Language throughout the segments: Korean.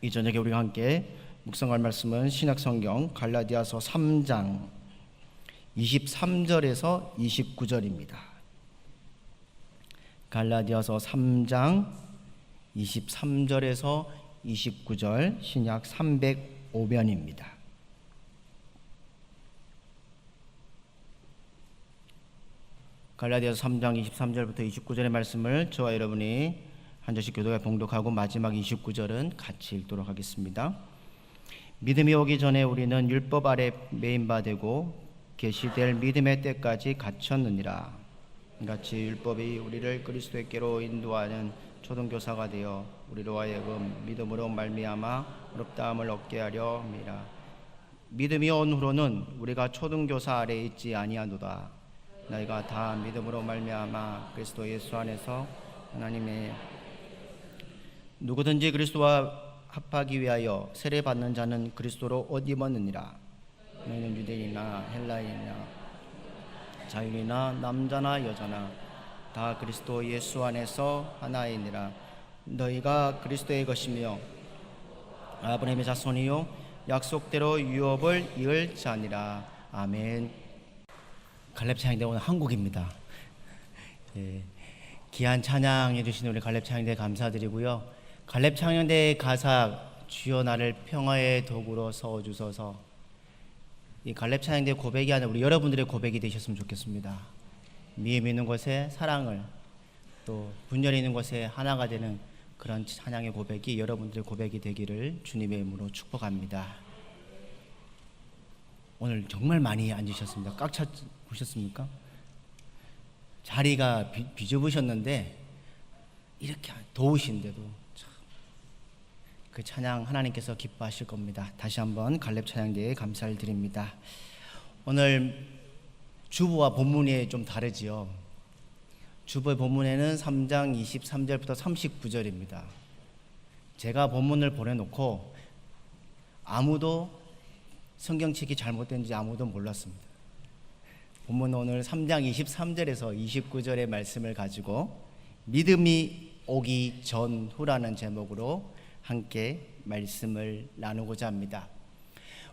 이 저녁에 우리가 함께 묵상할 말씀은 신약성경 갈라디아서 3장 23절에서 29절입니다. 갈라디아서 3장 23절에서 29절 신약 305변입니다. 갈라디아서 3장 23절부터 29절의 말씀을 저와 여러분이 한 절씩 교독에 봉독하고 마지막 29절은 같이 읽도록 하겠습니다. 믿음이 오기 전에 우리는 율법 아래 매인 바 되고 계시될 믿음의 때까지 갇혔느니라. 같이 율법이 우리를 그리스도께로 인도하는 초등교사가 되어 우리로 하여금 믿음으로 말미암아 의롭다함을 얻게 하려 함이라. 믿음이 온 후로는 우리가 초등교사 아래 있지 아니하노다. 너희가 다 믿음으로 말미암아 그리스도 예수 안에서 하나님의 누구든지 그리스도와 합하기 위하여 세례 받는 자는 그리스도로 옷 입었느니라. 너희는 유대인이나 헬라인이나 자유인이나 남자나 여자나 다 그리스도 예수 안에서 하나이니라. 너희가 그리스도의 것이며 아브라함의 자손이요 약속대로 유업을 이을 자니라. 아멘. 갈렙 찬양대 오늘 한국입니다. 귀한 찬양해 주신 우리 갈렙 찬양대 감사드리고요. 갈렙 찬양대의 가사 주여 나를 평화의 도구로 세워주소서. 이 갈렙 찬양대 고백이 아니라 우리 여러분들의 고백이 되셨으면 좋겠습니다. 미움 있는 곳에 사랑을, 또 분열이 있는 곳에 하나가 되는 그런 찬양의 고백이 여러분들의 고백이 되기를 주님의 이름으로 축복합니다. 오늘 정말 많이 앉으셨습니다. 꽉 차 보셨습니까? 자리가 비좁으셨는데 이렇게 더우신데도 그 찬양 하나님께서 기뻐하실 겁니다. 다시 한번 갈렙 찬양대에 감사를 드립니다. 오늘 주보와 본문이 좀 다르지요. 주보의 본문에는 3장 23절부터 39절입니다. 제가 본문을 보내놓고 아무도 성경책이 잘못된지 아무도 몰랐습니다. 본문은 오늘 3장 23절에서 29절의 말씀을 가지고 믿음이 오기 전후라는 제목으로 함께 말씀을 나누고자 합니다.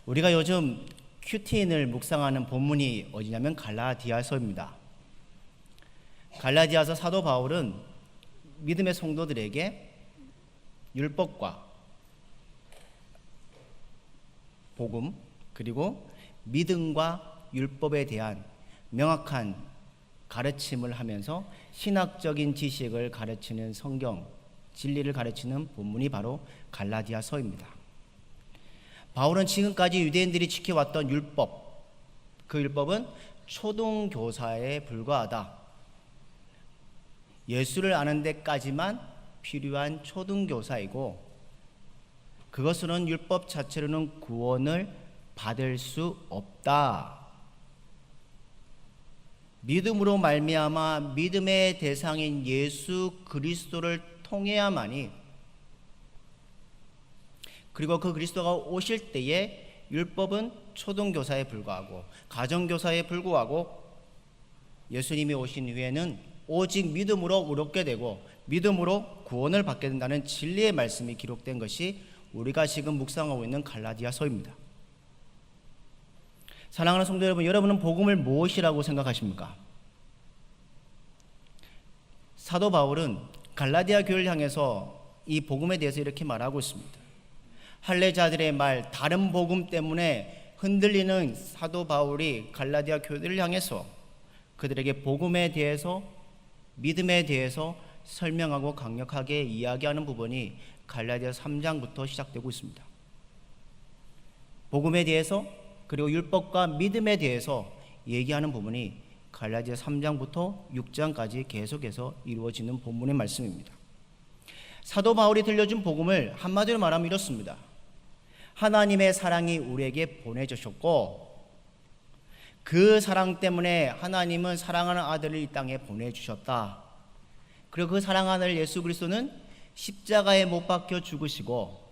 우리가 요즘 큐티인을 묵상하는 본문이 어디냐면 갈라디아서입니다. 갈라디아서 사도 바울은 믿음의 성도들에게 율법과 복음 그리고 믿음과 율법에 대한 명확한 가르침을 하면서 신학적인 지식을 가르치는 성경 진리를 가르치는 본문이 바로 갈라디아서입니다. 바울은 지금까지 유대인들이 지켜왔던 율법, 그 율법은 초등교사에 불과하다. 예수를 아는 데까지만 필요한 초등교사이고 그것으로는 율법 자체로는 구원을 받을 수 없다. 믿음으로 말미암아 믿음의 대상인 예수 그리스도를 통해야만이, 그리고 그 그리스도가 오실 때에 율법은 초등교사에 불과하고 가정교사에 불구하고 예수님이 오신 후에는 오직 믿음으로 의롭게 되고 믿음으로 구원을 받게 된다는 진리의 말씀이 기록된 것이 우리가 지금 묵상하고 있는 갈라디아서입니다. 사랑하는 성도 여러분, 여러분은 복음을 무엇이라고 생각하십니까? 사도 바울은 갈라디아 교회를 향해서 이 복음에 대해서 이렇게 말하고 있습니다. 할례자들의 말, 다른 복음 때문에 흔들리는 사도 바울이 갈라디아 교회를 향해서 그들에게 복음에 대해서, 믿음에 대해서 설명하고 강력하게 이야기하는 부분이 갈라디아 3장부터 시작되고 있습니다. 복음에 대해서 그리고 율법과 믿음에 대해서 얘기하는 부분이 갈라디아 3장부터 6장까지 계속해서 이루어지는 본문의 말씀입니다. 사도 바울이 들려준 복음을 한마디로 말하면 이렇습니다. 하나님의 사랑이 우리에게 보내주셨고 그 사랑 때문에 하나님은 사랑하는 아들을 이 땅에 보내주셨다. 그리고 그 사랑하는 아들 예수 그리스도는 십자가에 못 박혀 죽으시고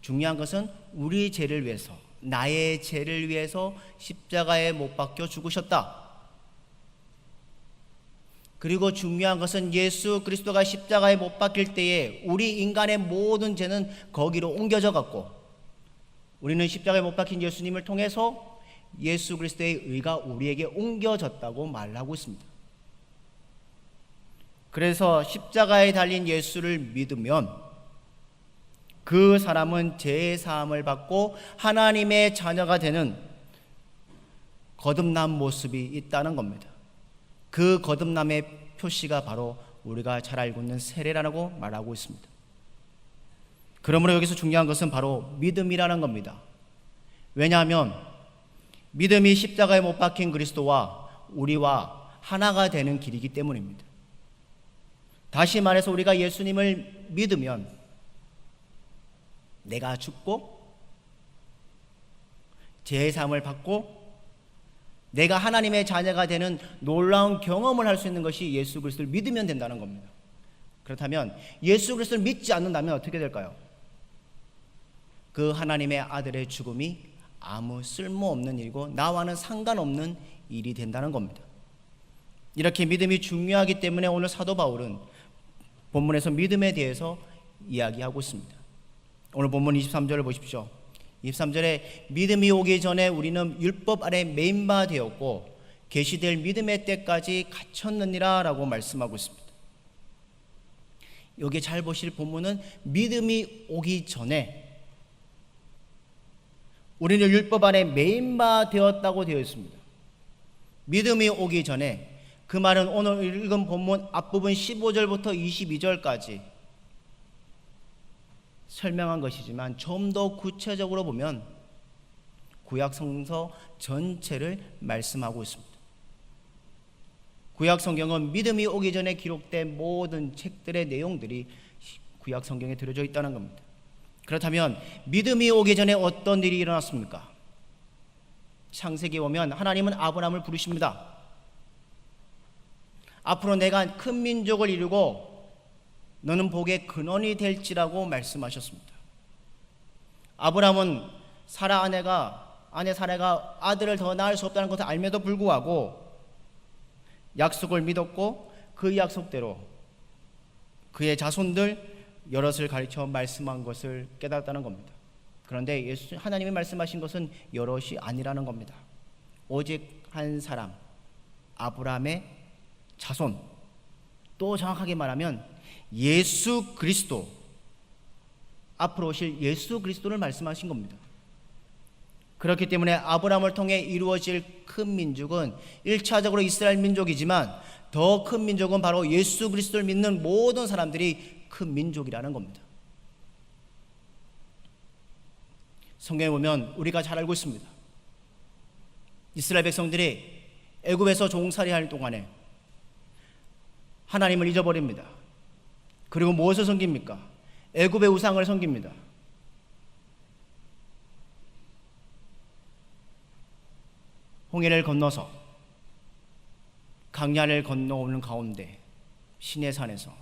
중요한 것은 우리 죄를 위해서, 나의 죄를 위해서 십자가에 못 박혀 죽으셨다. 그리고 중요한 것은 예수 그리스도가 십자가에 못 박힐 때에 우리 인간의 모든 죄는 거기로 옮겨져 갔고, 우리는 십자가에 못 박힌 예수님을 통해서 예수 그리스도의 의가 우리에게 옮겨졌다고 말하고 있습니다. 그래서 십자가에 달린 예수를 믿으면 그 사람은 죄의 사함을 받고 하나님의 자녀가 되는 거듭난 모습이 있다는 겁니다. 그 거듭남의 표시가 바로 우리가 잘 알고 있는 세례라고 말하고 있습니다. 그러므로 여기서 중요한 것은 바로 믿음이라는 겁니다. 왜냐하면 믿음이 십자가에 못 박힌 그리스도와 우리와 하나가 되는 길이기 때문입니다. 다시 말해서 우리가 예수님을 믿으면 내가 죽고 죄의 사함을 받고 내가 하나님의 자녀가 되는 놀라운 경험을 할 수 있는 것이 예수 그리스도를 믿으면 된다는 겁니다. 그렇다면 예수 그리스도를 믿지 않는다면 어떻게 될까요? 그 하나님의 아들의 죽음이 아무 쓸모없는 일이고 나와는 상관없는 일이 된다는 겁니다. 이렇게 믿음이 중요하기 때문에 오늘 사도 바울은 본문에서 믿음에 대해서 이야기하고 있습니다. 오늘 본문 23절을 보십시오. 23절에 믿음이 오기 전에 우리는 율법 아래 매인 바 되었고 계시될 믿음의 때까지 갇혔느니라 라고 말씀하고 있습니다. 여기 잘 보실 본문은 믿음이 오기 전에 우리는 율법 아래 매인 바 되었다고 되어 있습니다. 믿음이 오기 전에, 그 말은 오늘 읽은 본문 앞부분 15절부터 22절까지 설명한 것이지만 좀 더 구체적으로 보면 구약 성서 전체를 말씀하고 있습니다. 구약 성경은 믿음이 오기 전에 기록된 모든 책들의 내용들이 구약 성경에 들어져 있다는 겁니다. 그렇다면 믿음이 오기 전에 어떤 일이 일어났습니까? 창세기에 보면 하나님은 아브라함을 부르십니다. 앞으로 내가 큰 민족을 이루고 너는 복의 근원이 될지라고 말씀하셨습니다. 아브라함은 아내 사라가 아들을 더 낳을 수 없다는 것을 알면도 불구하고 약속을 믿었고 그 약속대로 그의 자손들 여럿을 가르쳐 말씀한 것을 깨달았다는 겁니다. 그런데 하나님이 말씀하신 것은 여럿이 아니라는 겁니다. 오직 한 사람, 아브라함의 자손, 또 정확하게 말하면 예수 그리스도, 앞으로 오실 예수 그리스도를 말씀하신 겁니다. 그렇기 때문에 아브라함을 통해 이루어질 큰 민족은 1차적으로 이스라엘 민족이지만 더 큰 민족은 바로 예수 그리스도를 믿는 모든 사람들이 큰 민족이라는 겁니다. 성경에 보면 우리가 잘 알고 있습니다. 이스라엘 백성들이 애굽에서 종살이할 동안에 하나님을 잊어버립니다. 그리고 무엇을 섬깁니까? 애굽의 우상을 섬깁니다. 홍해를 건너서 강야를 건너오는 가운데 시내산에서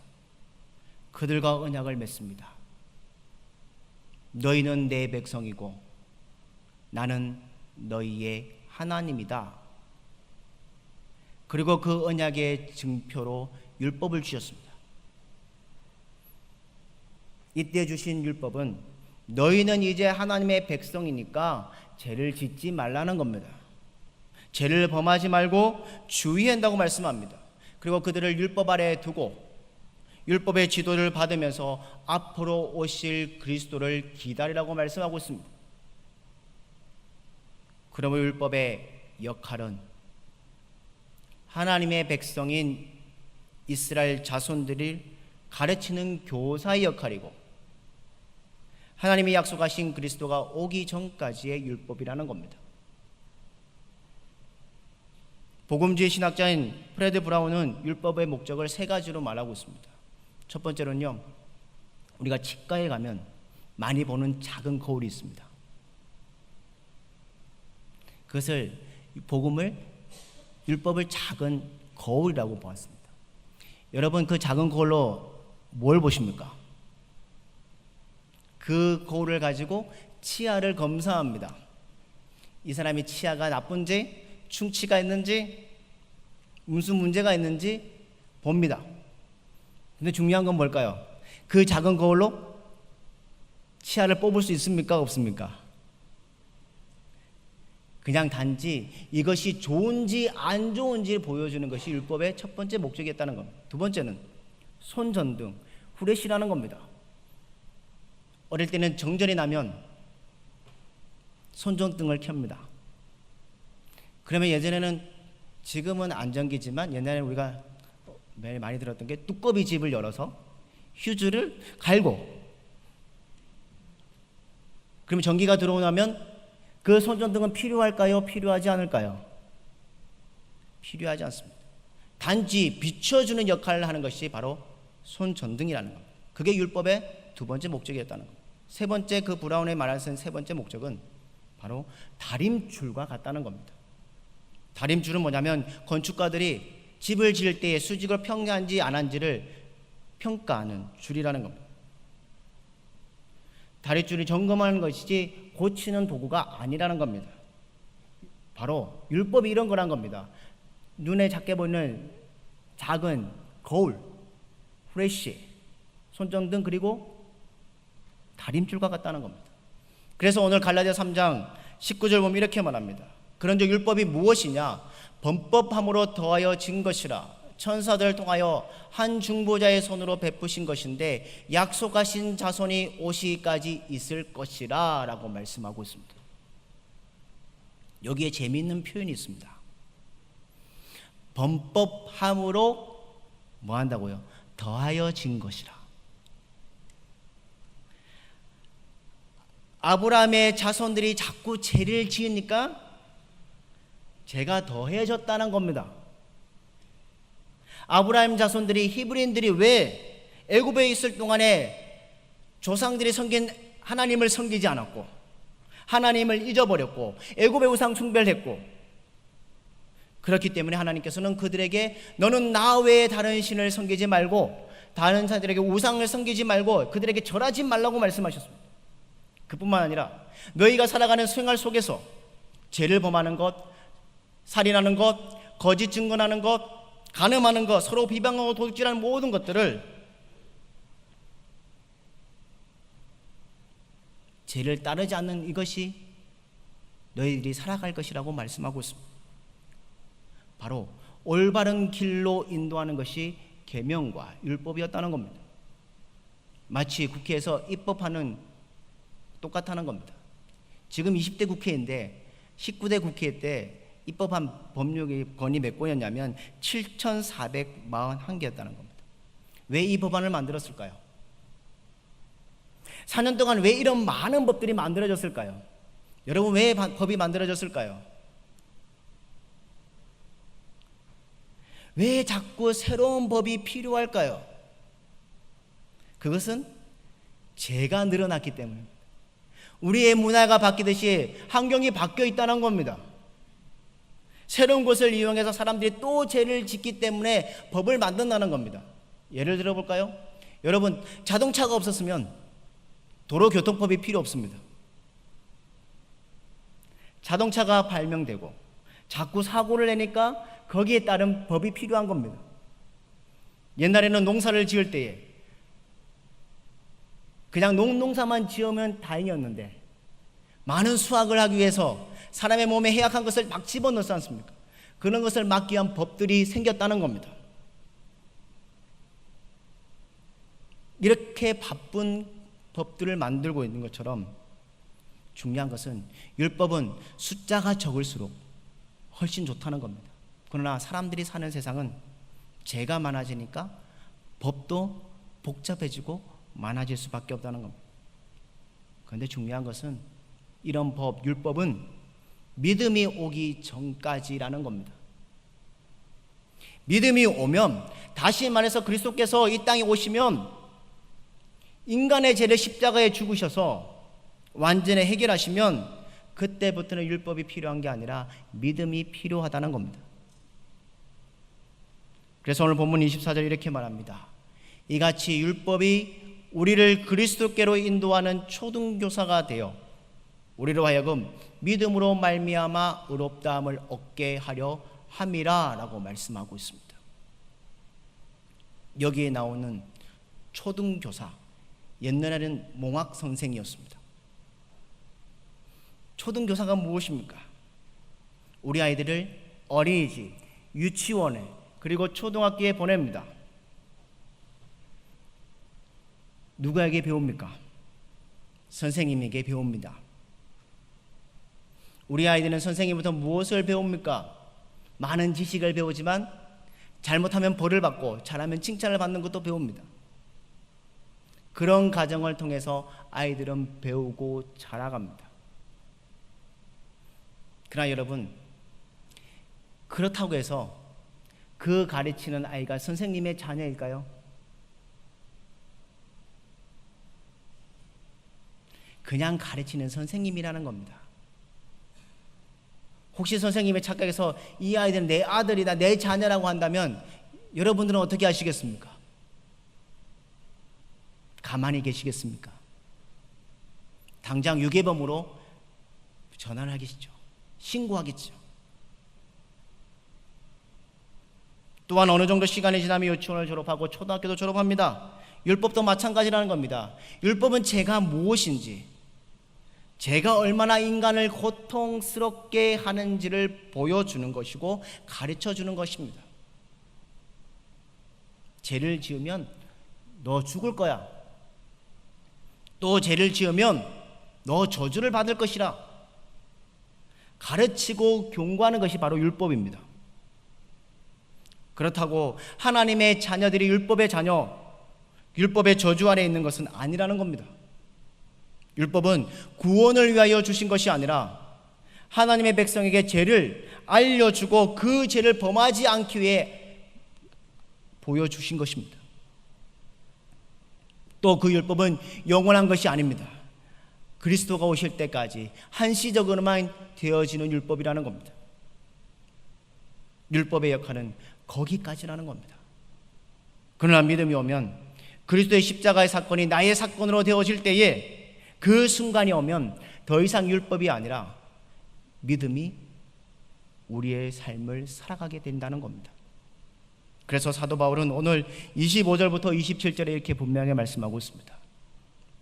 그들과 언약을 맺습니다. 너희는 내 백성이고 나는 너희의 하나님이다. 그리고 그 언약의 증표로 율법을 주셨습니다. 이때 주신 율법은 너희는 이제 하나님의 백성이니까 죄를 짓지 말라는 겁니다. 죄를 범하지 말고 주의한다고 말씀합니다. 그리고 그들을 율법 아래 두고 율법의 지도를 받으면서 앞으로 오실 그리스도를 기다리라고 말씀하고 있습니다. 그러므로 율법의 역할은 하나님의 백성인 이스라엘 자손들을 가르치는 교사의 역할이고 하나님이 약속하신 그리스도가 오기 전까지의 율법이라는 겁니다. 복음주의 신학자인 프레드 브라운은 율법의 목적을 세 가지로 말하고 있습니다. 첫 번째로는요, 우리가 치과에 가면 많이 보는 작은 거울이 있습니다. 그것을 율법을 작은 거울이라고 보았습니다. 여러분, 그 작은 거울로 뭘 보십니까? 그 거울을 가지고 치아를 검사합니다. 이 사람이 치아가 나쁜지, 충치가 있는지, 무슨 문제가 있는지 봅니다. 근데 중요한 건 뭘까요? 그 작은 거울로 치아를 뽑을 수 있습니까? 없습니까? 그냥 단지 이것이 좋은지 안 좋은지를 보여주는 것이 율법의 첫 번째 목적이었다는 겁니다. 두 번째는 손전등, 후레시라는 겁니다. 어릴 때는 정전이 나면 손전등을 켭니다. 그러면 예전에는, 지금은 안전기지만 옛날에 우리가 매일 많이 들었던 게 뚜껑이 집을 열어서 휴즈를 갈고, 그러면 전기가 들어오면 그 손전등은 필요할까요? 필요하지 않을까요? 필요하지 않습니다. 단지 비춰주는 역할을 하는 것이 바로 손전등이라는 겁니다. 그게 율법의 두 번째 목적이었다는 겁니다. 세 번째, 그 브라운의 말하는 세 번째 목적은 바로 다림줄과 같다는 겁니다. 다림줄은 뭐냐면 건축가들이 집을 지을 때에 수직을 평가한지 안 한지를 평가하는 줄이라는 겁니다. 다림줄이 점검하는 것이지 고치는 도구가 아니라는 겁니다. 바로 율법이 이런 거란 겁니다. 눈에 작게 보이는 작은 거울, 후레쉬, 손전등, 그리고 다림줄과 같다는 겁니다. 그래서 오늘 갈라디아 3장 19절 보면 이렇게 말합니다. 그런즉 율법이 무엇이냐? 범법함으로 더하여 진 것이라. 천사들을 통하여 한 중보자의 손으로 베푸신 것인데 약속하신 자손이 오시기까지 있을 것이라 라고 말씀하고 있습니다. 여기에 재미있는 표현이 있습니다. 범법함으로 뭐 한다고요? 더하여 진 것이라. 아브라함의 자손들이 자꾸 죄를 지으니까 죄가 더해졌다는 겁니다. 아브라함 자손들이, 히브리인들이 왜 애굽에 있을 동안에 조상들이 섬긴 하나님을 섬기지 않았고 하나님을 잊어버렸고 애굽의 우상 숭배를 했고, 그렇기 때문에 하나님께서는 그들에게 너는 나 외에 다른 신을 섬기지 말고 다른 자들에게 우상을 섬기지 말고 그들에게 절하지 말라고 말씀하셨습니다. 그뿐만 아니라 너희가 살아가는 생활 속에서 죄를 범하는 것, 살인하는 것, 거짓 증언하는 것, 간음하는 것, 서로 비방하고 도둑질하는 모든 것들을 죄를 따르지 않는 이것이 너희들이 살아갈 것이라고 말씀하고 있습니다. 바로 올바른 길로 인도하는 것이 계명과 율법이었다는 겁니다. 마치 국회에서 입법하는 똑같다는 겁니다. 지금 20대 국회인데 19대 국회 때 입법한 법률이 건이 몇 건이었냐면 7,441개였다는 겁니다. 왜 이 법안을 만들었을까요? 4년 동안 왜 이런 많은 법들이 만들어졌을까요? 여러분, 왜 법이 만들어졌을까요? 왜 자꾸 새로운 법이 필요할까요? 그것은 죄가 늘어났기 때문입니다. 우리의 문화가 바뀌듯이 환경이 바뀌어 있다는 겁니다. 새로운 것을 이용해서 사람들이 또 죄를 짓기 때문에 법을 만든다는 겁니다. 예를 들어 볼까요? 여러분, 자동차가 없었으면 도로교통법이 필요 없습니다. 자동차가 발명되고 자꾸 사고를 내니까 거기에 따른 법이 필요한 겁니다. 옛날에는 농사를 지을 때에 그냥 농사만 지으면 다행이었는데 많은 수확을 하기 위해서 사람의 몸에 해악한 것을 막 집어넣지 않습니까? 그런 것을 막기 위한 법들이 생겼다는 겁니다. 이렇게 바쁜 법들을 만들고 있는 것처럼 중요한 것은 율법은 숫자가 적을수록 훨씬 좋다는 겁니다. 그러나 사람들이 사는 세상은 죄가 많아지니까 법도 복잡해지고 많아질 수밖에 없다는 겁니다. 그런데 중요한 것은 이런 법, 율법은 믿음이 오기 전까지라는 겁니다. 믿음이 오면, 다시 말해서 그리스도께서 이 땅에 오시면 인간의 죄를 십자가에 죽으셔서 완전히 해결하시면 그때부터는 율법이 필요한 게 아니라 믿음이 필요하다는 겁니다. 그래서 오늘 본문 24절 이렇게 말합니다. 이같이 율법이 우리를 그리스도께로 인도하는 초등교사가 되어 우리로 하여금 믿음으로 말미암아 의롭다함을 얻게 하려 함이라 라고 말씀하고 있습니다. 여기에 나오는 초등교사, 옛날에는 몽학 선생이었습니다. 초등교사가 무엇입니까? 우리 아이들을 어린이집, 유치원에 그리고 초등학교에 보냅니다. 누구에게 배웁니까? 선생님에게 배웁니다. 우리 아이들은 선생님부터 무엇을 배웁니까? 많은 지식을 배우지만 잘못하면 벌을 받고 잘하면 칭찬을 받는 것도 배웁니다. 그런 과정을 통해서 아이들은 배우고 자라갑니다. 그러나 여러분, 그렇다고 해서 그 가르치는 아이가 선생님의 자녀일까요? 그냥 가르치는 선생님이라는 겁니다. 혹시 선생님의 착각에서 이 아이들은 내 아들이다, 내 자녀라고 한다면 여러분들은 어떻게 하시겠습니까? 가만히 계시겠습니까? 당장 유괴범으로 전화를 하겠죠. 신고하겠죠. 또한 어느 정도 시간이 지나면 유치원을 졸업하고 초등학교도 졸업합니다. 율법도 마찬가지라는 겁니다. 율법은 죄가 무엇인지, 죄가 얼마나 인간을 고통스럽게 하는지를 보여주는 것이고 가르쳐주는 것입니다. 죄를 지으면 너 죽을 거야. 또 죄를 지으면 너 저주를 받을 것이라 가르치고 경고하는 것이 바로 율법입니다. 그렇다고 하나님의 자녀들이 율법의 자녀, 율법의 저주 아래 있는 것은 아니라는 겁니다. 율법은 구원을 위하여 주신 것이 아니라 하나님의 백성에게 죄를 알려주고 그 죄를 범하지 않기 위해 보여주신 것입니다. 또 그 율법은 영원한 것이 아닙니다. 그리스도가 오실 때까지 한시적으로만 되어지는 율법이라는 겁니다. 율법의 역할은 거기까지라는 겁니다. 그러나 믿음이 오면 그리스도의 십자가의 사건이 나의 사건으로 되어질 때에 그 순간이 오면 더 이상 율법이 아니라 믿음이 우리의 삶을 살아가게 된다는 겁니다. 그래서 사도 바울은 오늘 25절부터 27절에 이렇게 분명하게 말씀하고 있습니다.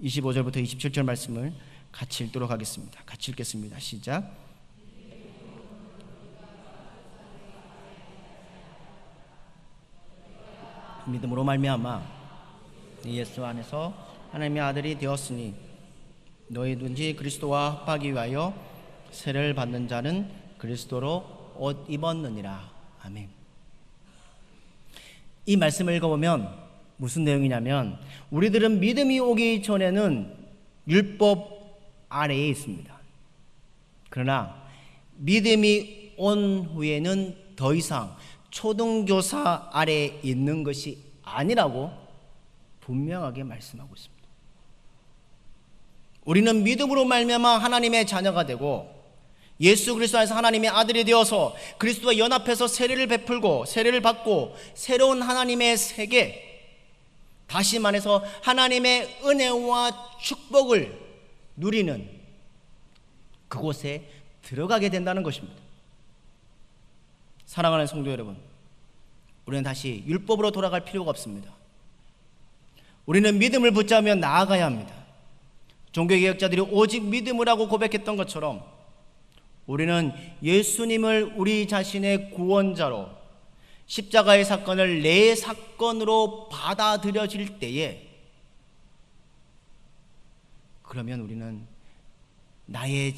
25절부터 27절 말씀을 같이 읽도록 하겠습니다. 같이 읽겠습니다. 시작. 믿음으로 말미암아 예수 안에서 하나님의 아들이 되었으니 너희든지 그리스도와 합하기 위하여 세례를 받는 자는 그리스도로 옷 입었느니라. 아멘. 이 말씀을 읽어보면 무슨 내용이냐면 우리들은 믿음이 오기 전에는 율법 아래에 있습니다. 그러나 믿음이 온 후에는 더 이상 초등교사 아래에 있는 것이 아니라고 분명하게 말씀하고 있습니다. 우리는 믿음으로 말미암아 하나님의 자녀가 되고 예수 그리스도 안에서 하나님의 아들이 되어서 그리스도와 연합해서 세례를 베풀고 세례를 받고 새로운 하나님의 세계, 다시 말해서 하나님의 은혜와 축복을 누리는 그곳에 들어가게 된다는 것입니다. 사랑하는 성도 여러분, 우리는 다시 율법으로 돌아갈 필요가 없습니다. 우리는 믿음을 붙잡으며 나아가야 합니다. 종교개혁자들이 오직 믿음을 하고 고백했던 것처럼 우리는 예수님을 우리 자신의 구원자로 십자가의 사건을 내 사건으로 받아들여질 때에 그러면 우리는 나의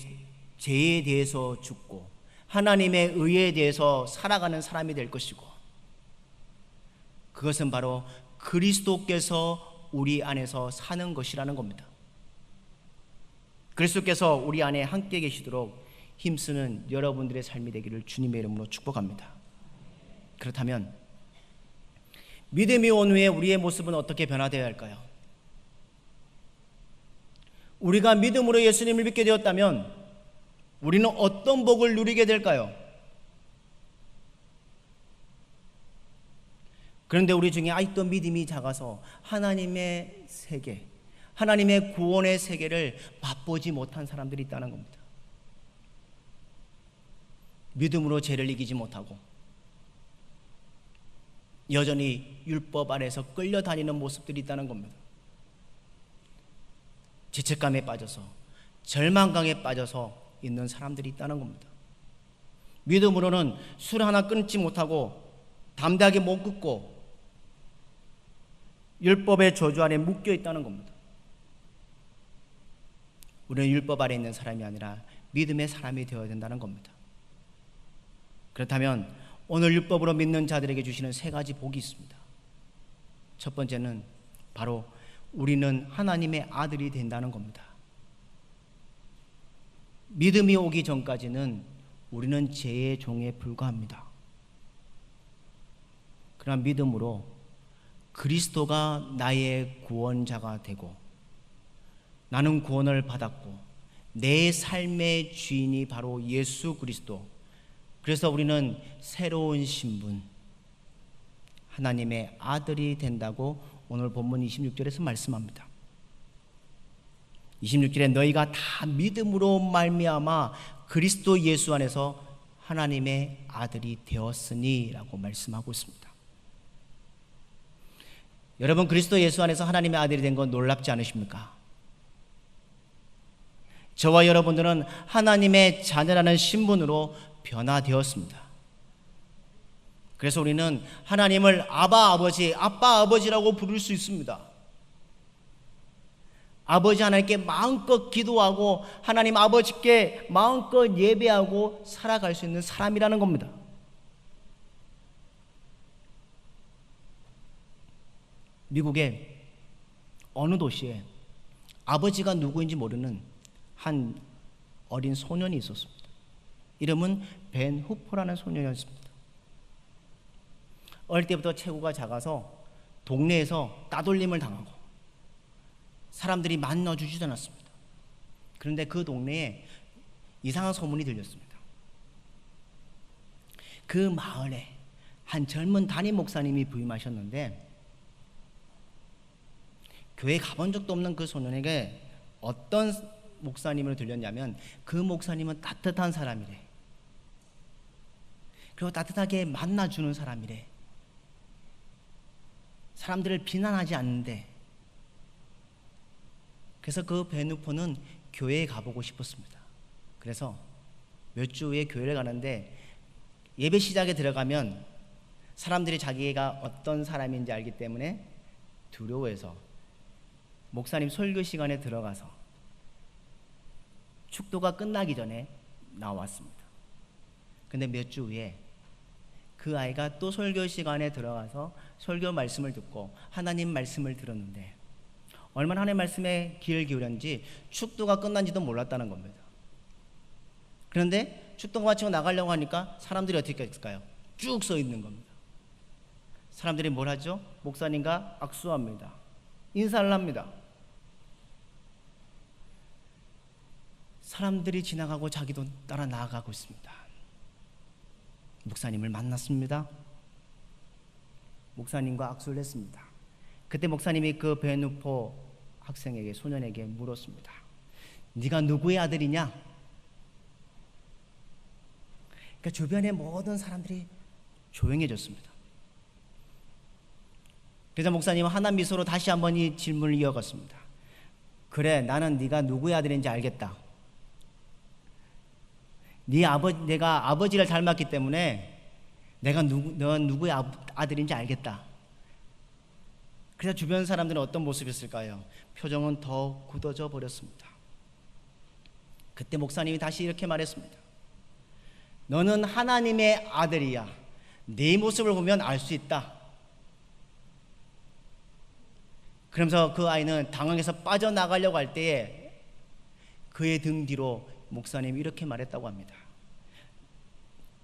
죄에 대해서 죽고 하나님의 의에 대해서 살아가는 사람이 될 것이고 그것은 바로 그리스도께서 우리 안에서 사는 것이라는 겁니다. 그리스도께서 우리 안에 함께 계시도록 힘쓰는 여러분들의 삶이 되기를 주님의 이름으로 축복합니다. 그렇다면 믿음이 온 후에 우리의 모습은 어떻게 변화되어야 할까요? 우리가 믿음으로 예수님을 믿게 되었다면 우리는 어떤 복을 누리게 될까요? 그런데 우리 중에 아직도 믿음이 작아서 하나님의 세계, 하나님의 구원의 세계를 맛보지 못한 사람들이 있다는 겁니다. 믿음으로 죄를 이기지 못하고 여전히 율법 아래에서 끌려다니는 모습들이 있다는 겁니다. 죄책감에 빠져서, 절망감에 빠져서 있는 사람들이 있다는 겁니다. 믿음으로는 술 하나 끊지 못하고 담대하게 못 끊고 율법의 저주 아래 묶여 있다는 겁니다. 우리는 율법 아래 있는 사람이 아니라 믿음의 사람이 되어야 된다는 겁니다. 그렇다면 오늘 율법으로 믿는 자들에게 주시는 세 가지 복이 있습니다. 첫 번째는 바로 우리는 하나님의 아들이 된다는 겁니다. 믿음이 오기 전까지는 우리는 죄의 종에 불과합니다. 그러나 믿음으로 그리스도가 나의 구원자가 되고 나는 구원을 받았고 내 삶의 주인이 바로 예수 그리스도, 그래서 우리는 새로운 신분, 하나님의 아들이 된다고 오늘 본문 26절에서 말씀합니다. 26절에 너희가 다 믿음으로 말미암아 그리스도 예수 안에서 하나님의 아들이 되었으니 라고 말씀하고 있습니다. 여러분, 그리스도 예수 안에서 하나님의 아들이 된 건 놀랍지 않으십니까? 저와 여러분들은 하나님의 자녀라는 신분으로 변화되었습니다. 그래서 우리는 하나님을 아바 아버지, 아빠 아버지라고 부를 수 있습니다. 아버지 하나님께 마음껏 기도하고 하나님 아버지께 마음껏 예배하고 살아갈 수 있는 사람이라는 겁니다. 미국의 어느 도시에 아버지가 누구인지 모르는 한 어린 소년이 있었습니다. 이름은 벤 후퍼라는 소년이었습니다. 어릴 때부터 체구가 작아서 동네에서 따돌림을 당하고 사람들이 만나주지도 않았습니다. 그런데 그 동네에 이상한 소문이 들렸습니다. 그 마을에 한 젊은 담임 목사님이 부임하셨는데 교회 가본 적도 없는 그 소년에게 어떤 목사님을 들렸냐면 그 목사님은 따뜻한 사람이래. 그리고 따뜻하게 만나주는 사람이래. 사람들을 비난하지 않는데. 그래서 그 베누포는 교회에 가보고 싶었습니다. 그래서 몇 주 후에 교회를 가는데 예배 시작에 들어가면 사람들이 자기가 어떤 사람인지 알기 때문에 두려워해서 목사님 설교 시간에 들어가서 축도가 끝나기 전에 나왔습니다. 근데 몇 주 후에 그 아이가 또 설교 시간에 들어가서 설교 말씀을 듣고 하나님 말씀을 들었는데 얼마나 하나님 말씀에 귀를 기울였는지 축도가 끝난지도 몰랐다는 겁니다. 그런데 축도가 마치고 나가려고 하니까 사람들이 어떻게 했을까요? 쭉 서 있는 겁니다. 사람들이 뭘 하죠? 목사님과 악수합니다. 인사를 합니다. 사람들이 지나가고 자기도 따라 나아가고 있습니다. 목사님을 만났습니다. 목사님과 악수를 했습니다. 그때 목사님이 그 베누포 학생에게, 소년에게 물었습니다. 네가 누구의 아들이냐? 그러니까 주변의 모든 사람들이 조용해졌습니다. 그래서 목사님은 환한 미소로 다시 한번 이 질문을 이어갔습니다. 그래, 나는 네가 누구의 아들인지 알겠다. 내가 아버지를 닮았기 때문에 넌 누구의 아들인지 알겠다. 그래서 주변 사람들은 어떤 모습이었을까요? 표정은 더 굳어져 버렸습니다. 그때 목사님이 다시 이렇게 말했습니다. 너는 하나님의 아들이야. 네 모습을 보면 알 수 있다. 그러면서 그 아이는 당황해서 빠져나가려고 할 때에 그의 등 뒤로 목사님이 이렇게 말했다고 합니다.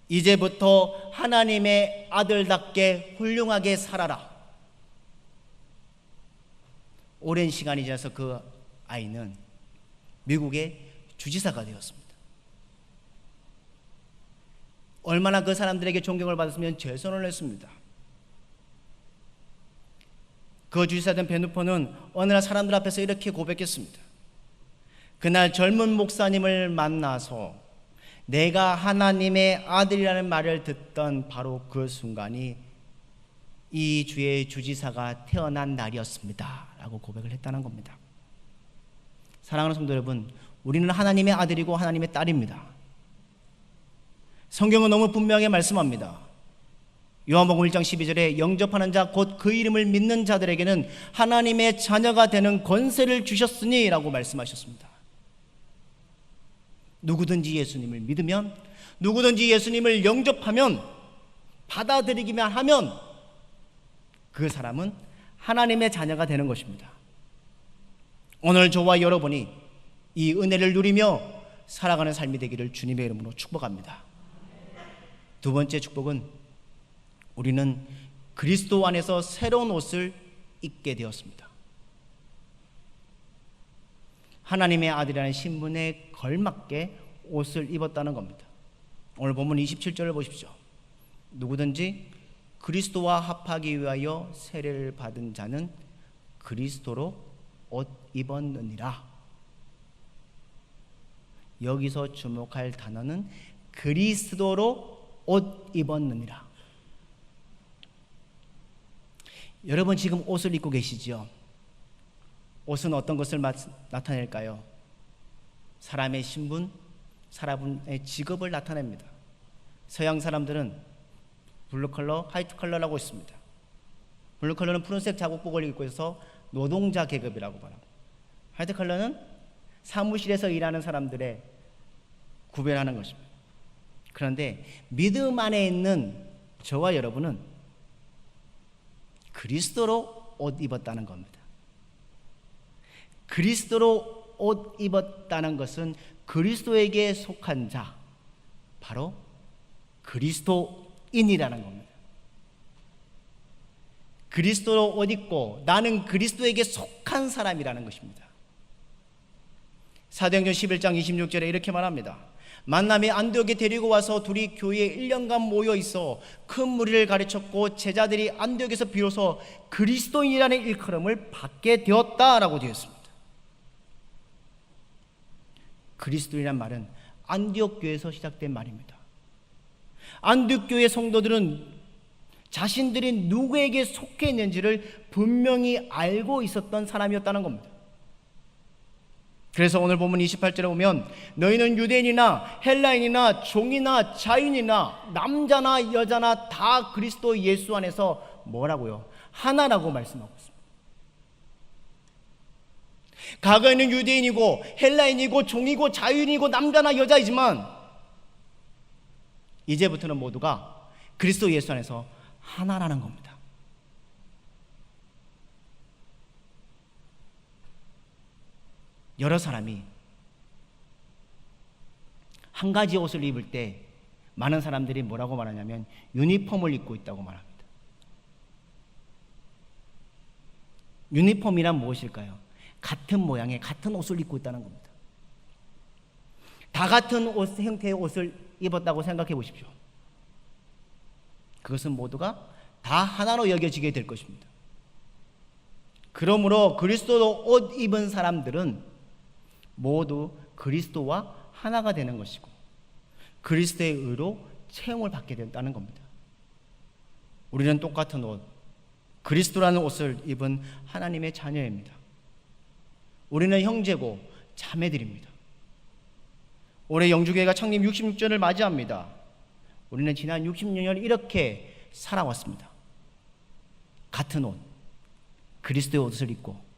이제부터 하나님의 아들답게 훌륭하게 살아라. 오랜 시간이 지나서 그 아이는 미국의 주지사가 되었습니다. 얼마나 그 사람들에게 존경을 받았으면 최선을 했습니다. 그 주지사된 베누포는 어느 날 사람들 앞에서 이렇게 고백했습니다. 그날 젊은 목사님을 만나서 내가 하나님의 아들이라는 말을 듣던 바로 그 순간이 이 주의 주지사가 태어난 날이었습니다 라고 고백을 했다는 겁니다. 사랑하는 성도 여러분, 우리는 하나님의 아들이고 하나님의 딸입니다. 성경은 너무 분명히 말씀합니다. 요한복음 1장 12절에 영접하는 자 곧 그 이름을 믿는 자들에게는 하나님의 자녀가 되는 권세를 주셨으니 라고 말씀하셨습니다. 누구든지 예수님을 믿으면, 누구든지 예수님을 영접하면, 받아들이기만 하면 그 사람은 하나님의 자녀가 되는 것입니다. 오늘 저와 여러분이 이 은혜를 누리며 살아가는 삶이 되기를 주님의 이름으로 축복합니다. 두 번째 축복은 우리는 그리스도 안에서 새로운 옷을 입게 되었습니다. 하나님의 아들이라는 신분에 걸맞게 옷을 입었다는 겁니다. 오늘 본문 27절을 보십시오. 누구든지 그리스도와 합하기 위하여 세례를 받은 자는 그리스도로 옷 입었느니라. 여기서 주목할 단어는 그리스도로 옷 입었느니라. 여러분 지금 옷을 입고 계시죠? 옷은 어떤 것을 나타낼까요? 사람의 신분, 사람의 직업을 나타냅니다. 서양 사람들은 블루 컬러, 화이트 컬러라고 있습니다. 블루 컬러는 푸른색 자국복을 입고 있어서 노동자 계급이라고 말합니다. 화이트 컬러는 사무실에서 일하는 사람들의 구별하는 것입니다. 그런데 믿음 안에 있는 저와 여러분은 그리스도로 옷 입었다는 겁니다. 그리스도로 옷 입었다는 것은 그리스도에게 속한 자, 바로 그리스도인이라는 겁니다. 그리스도로 옷 입고 나는 그리스도에게 속한 사람이라는 것입니다. 사도행전 11장 26절에 이렇게 말합니다. 만남에 안디옥에 데리고 와서 둘이 교회에 1년간 모여 있어 큰 무리를 가르쳤고 제자들이 안디옥에서 비로소 그리스도인이라는 일컬음을 받게 되었다라고 되어 있습니다. 그리스도인이란 말은 안디옥 교회에서 시작된 말입니다. 안디옥 교회 성도들은 자신들이 누구에게 속해 있는지를 분명히 알고 있었던 사람이었다는 겁니다. 그래서 오늘 본문 28절에 보면 너희는 유대인이나 헬라인이나 종이나 자유인이나 남자나 여자나 다 그리스도 예수 안에서 뭐라고요? 하나라고 말씀하고 있습니다. 과거에는 유대인이고 헬라인이고 종이고 자유인이고 남자나 여자이지만 이제부터는 모두가 그리스도 예수 안에서 하나라는 겁니다. 여러 사람이 한 가지 옷을 입을 때 많은 사람들이 뭐라고 말하냐면 유니폼을 입고 있다고 말합니다. 유니폼이란 무엇일까요? 같은 모양의 같은 옷을 입고 있다는 겁니다. 다 같은 옷 형태의 옷을 입었다고 생각해 보십시오. 그것은 모두가 다 하나로 여겨지게 될 것입니다. 그러므로 그리스도로 옷 입은 사람들은 모두 그리스도와 하나가 되는 것이고 그리스도의 의로 채용을 받게 된다는 겁니다. 우리는 똑같은 옷, 그리스도라는 옷을 입은 하나님의 자녀입니다. 우리는 형제고 자매들입니다. 올해 영주교회가 창립 66주년을 맞이합니다. 우리는 지난 66년 이렇게 살아왔습니다. 같은 옷, 그리스도의 옷을 입고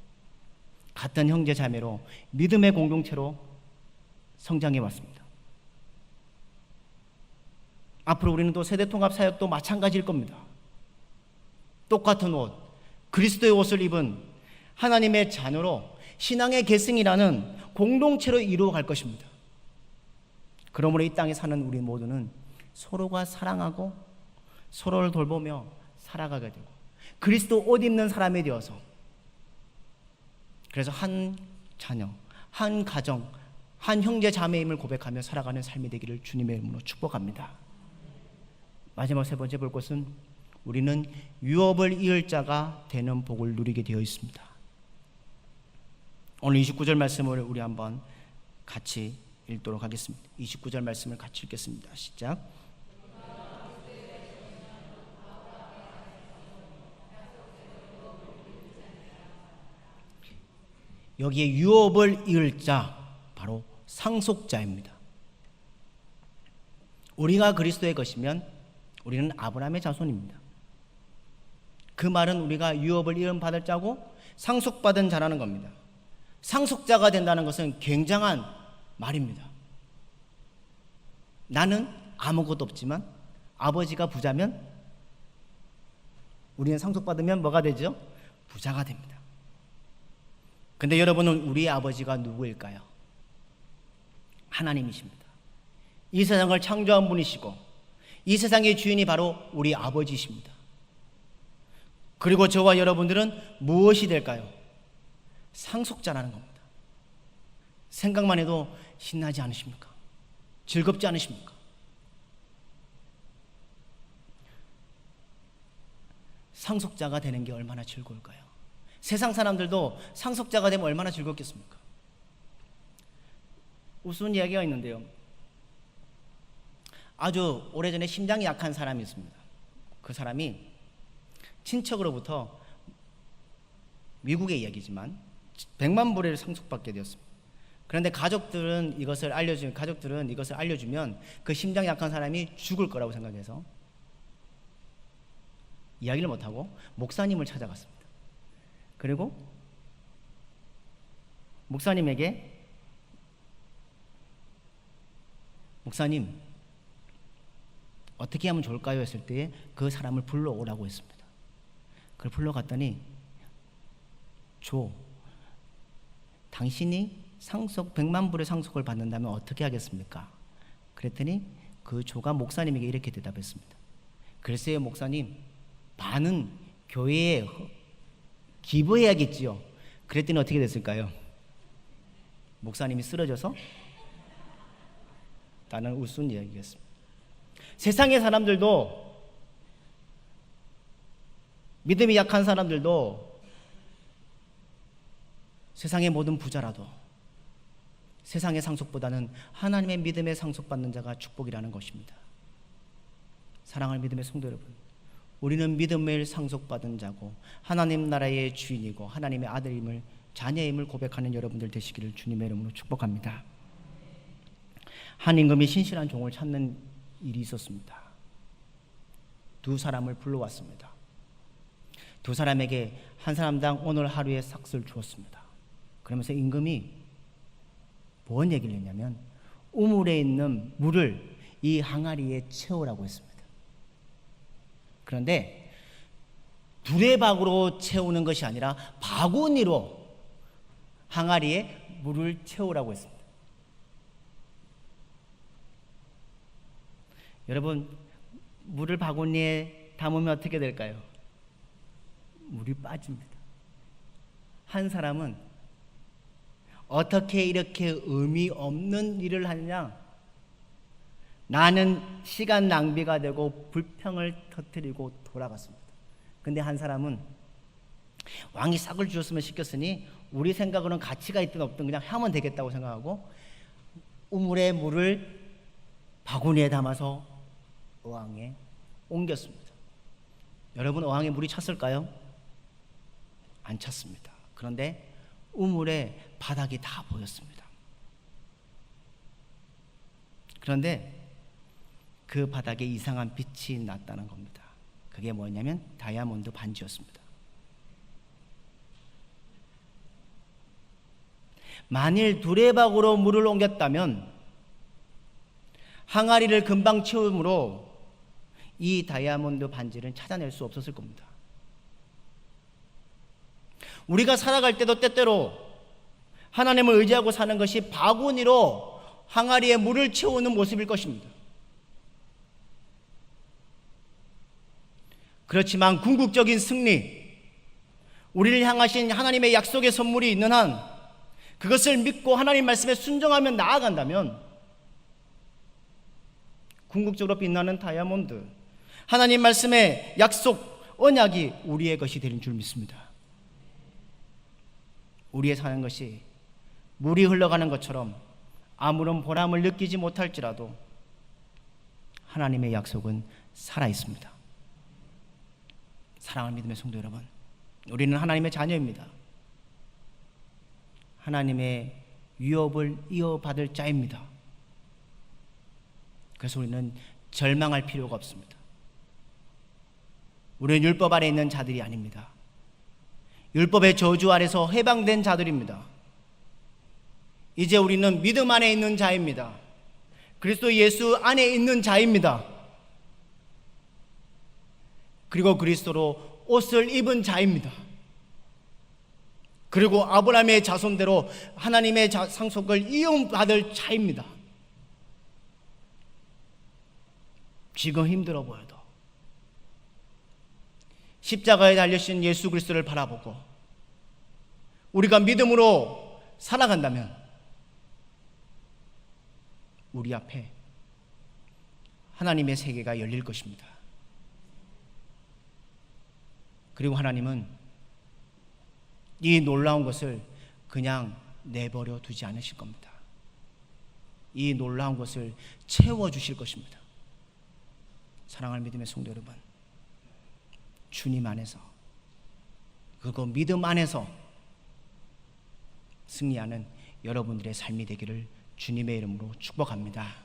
같은 형제 자매로 믿음의 공동체로 성장해 왔습니다. 앞으로 우리는 또 세대통합 사역도 마찬가지일 겁니다. 똑같은 옷, 그리스도의 옷을 입은 하나님의 자녀로 신앙의 계승이라는 공동체로 이루어갈 것입니다. 그러므로 이 땅에 사는 우리 모두는 서로가 사랑하고 서로를 돌보며 살아가게 되고 그리스도 옷 입는 사람이 되어서 그래서 한 자녀, 한 가정, 한 형제 자매임을 고백하며 살아가는 삶이 되기를 주님의 이름으로 축복합니다. 마지막 세 번째 볼 것은 우리는 유업을 이을 자가 되는 복을 누리게 되어 있습니다. 오늘 29절 말씀을 우리 한번 같이 읽도록 하겠습니다. 29절 말씀을 같이 읽겠습니다. 시작. 여기에 유업을 이을 자, 바로 상속자입니다. 우리가 그리스도의 것이면 우리는 아브라함의 자손입니다. 그 말은 우리가 유업을 이은 받을 자고 상속받은 자라는 겁니다. 상속자가 된다는 것은 굉장한 말입니다. 나는 아무것도 없지만 아버지가 부자면 우리는 상속받으면 뭐가 되죠? 부자가 됩니다. 근데 여러분은 우리의 아버지가 누구일까요? 하나님이십니다. 이 세상을 창조한 분이시고 이 세상의 주인이 바로 우리 아버지이십니다. 그리고 저와 여러분들은 무엇이 될까요? 상속자라는 겁니다. 생각만 해도 신나지 않으십니까? 즐겁지 않으십니까? 상속자가 되는 게 얼마나 즐거울까요? 세상 사람들도 상속자가 되면 얼마나 즐겁겠습니까? 우스운 이야기가 있는데요. 아주 오래전에 심장이 약한 사람이 있습니다. 그 사람이 친척으로부터, 미국의 이야기지만 100만 불을 상속받게 되었습니다. 그런데 가족들은 이것을 알려주면 그 심장이 약한 사람이 죽을 거라고 생각해서 이야기를 못하고 목사님을 찾아갔습니다. 그리고 목사님에게, 목사님 어떻게 하면 좋을까요? 했을 때 그 사람을 불러오라고 했습니다. 그걸 불러갔더니, 당신이 100만 불의 상속을 받는다면 어떻게 하겠습니까? 그랬더니 그 조가 목사님에게 이렇게 대답했습니다. 글쎄요 목사님, 반은 교회에 기부해야겠지요. 그랬더니 어떻게 됐을까요? 목사님이 쓰러져서 나는 우스운 이야기였습니다. 세상의 사람들도, 믿음이 약한 사람들도, 세상의 모든 부자라도 세상의 상속보다는 하나님의 믿음의 상속받는 자가 축복이라는 것입니다. 사랑하는 믿음의 성도 여러분, 우리는 믿음을 상속받은 자고 하나님 나라의 주인이고 하나님의 아들임을, 자녀임을 고백하는 여러분들 되시기를 주님의 이름으로 축복합니다. 한 임금이 신실한 종을 찾는 일이 있었습니다. 두 사람을 불러왔습니다. 두 사람에게 한 사람당 오늘 하루의 삭을 주었습니다. 그러면서 임금이 뭔 얘기를 했냐면, 우물에 있는 물을 이 항아리에 채우라고 했습니다. 그런데 두레박으로 채우는 것이 아니라 바구니로 항아리에 물을 채우라고 했습니다. 여러분, 물을 바구니에 담으면 어떻게 될까요? 물이 빠집니다. 한 사람은 어떻게 이렇게 의미 없는 일을 하느냐? 나는 시간 낭비가 되고 불평을 터뜨리고 돌아갔습니다. 근데 한 사람은 왕이 싹을 주었으면 시켰으니 우리 생각으로는 가치가 있든 없든 그냥 하면 되겠다고 생각하고 우물에 물을 바구니에 담아서 어항에 옮겼습니다. 여러분, 어항에 물이 찼을까요? 안 찼습니다. 그런데 우물에 바닥이 다 보였습니다. 그런데 그 바닥에 이상한 빛이 났다는 겁니다. 그게 뭐냐면 다이아몬드 반지였습니다. 만일 두레박으로 물을 옮겼다면 항아리를 금방 채우므로 이 다이아몬드 반지를 찾아낼 수 없었을 겁니다. 우리가 살아갈 때도 때때로 하나님을 의지하고 사는 것이 바구니로 항아리에 물을 채우는 모습일 것입니다. 그렇지만 궁극적인 승리, 우리를 향하신 하나님의 약속의 선물이 있는 한 그것을 믿고 하나님 말씀에 순종하며 나아간다면 궁극적으로 빛나는 다이아몬드, 하나님 말씀의 약속, 언약이 우리의 것이 되는 줄 믿습니다. 우리의 사는 것이 물이 흘러가는 것처럼 아무런 보람을 느끼지 못할지라도 하나님의 약속은 살아있습니다. 사랑하는 믿음의 성도 여러분, 우리는 하나님의 자녀입니다. 하나님의 유업을 이어받을 자입니다. 그래서 우리는 절망할 필요가 없습니다. 우리는 율법 아래 있는 자들이 아닙니다. 율법의 저주 아래서 해방된 자들입니다. 이제 우리는 믿음 안에 있는 자입니다. 그리스도 예수 안에 있는 자입니다. 그리고 그리스도로 옷을 입은 자입니다. 그리고 아브라함의 자손대로 하나님의 상속을 이용받을 자입니다. 지금 힘들어 보여도 십자가에 달리신 예수 그리스도를 바라보고 우리가 믿음으로 살아간다면 우리 앞에 하나님의 세계가 열릴 것입니다. 그리고 하나님은 이 놀라운 것을 그냥 내버려 두지 않으실 겁니다. 이 놀라운 것을 채워주실 것입니다. 사랑하는 믿음의 성도 여러분, 주님 안에서, 그리고 믿음 안에서 승리하는 여러분들의 삶이 되기를 주님의 이름으로 축복합니다.